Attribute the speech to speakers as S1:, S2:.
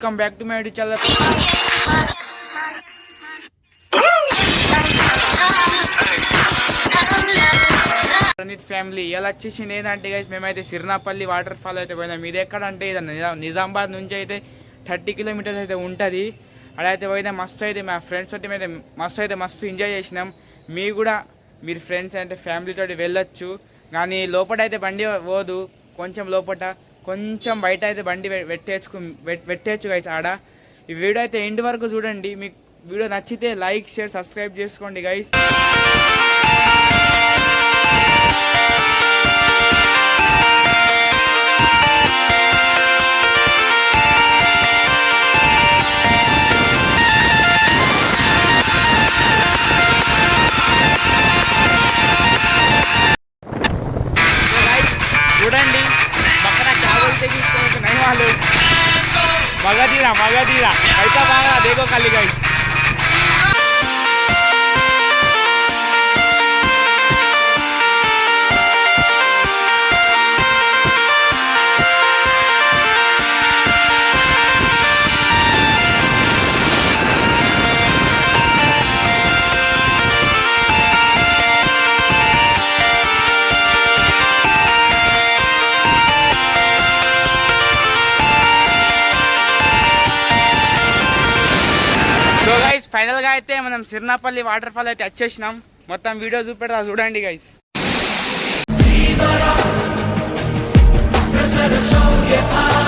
S1: Welcome back to my YouTube channel Praneeth family. ఇలా వచ్చేసింది ఏంటంటే గైస్, మేమైతే సిర్నాపల్లి వాటర్ ఫాల్ అయితే పోయినాం. ఇది ఎక్కడ అంటే ఇది నిజామాబాద్ నుంచి అయితే 30 కిలోమీటర్స్ అయితే ఉంటుంది. అడైతే పోయినా మస్తు అయితే మా ఫ్రెండ్స్ తోటి అయితే మస్తు ఎంజాయ్ చేసినాం. మీరు కూడా మీరు ఫ్రెండ్స్ అంటే ఫ్యామిలీతో వెళ్ళొచ్చు. కానీ లోపల అయితే బండి పోదు, కొంచెం లోపల కొంచెం బయట అయితే బండి పెట్టేయచ్చు గైస్ ఆడ. ఈ వీడియో అయితే ఎండ్ వరకు చూడండి. మీకు వీడియో నచ్చితే లైక్ షేర్ సబ్స్క్రైబ్ చేసుకోండి గైస్. చూడండి బక్కన క్యాబుల్తే తీసుకుంటున్నాయి వాళ్ళు. మగధీరా ఐసా బాగా దేగో కల్లి గైస్. సో గైస్ ఫైనల్గా అయితే మనం సిర్నాపల్లి వాటర్ ఫాల్ అయితే వచ్చేసినాం. మొత్తం వీడియో చూపెడతా చూడండి గైస్. Show your power.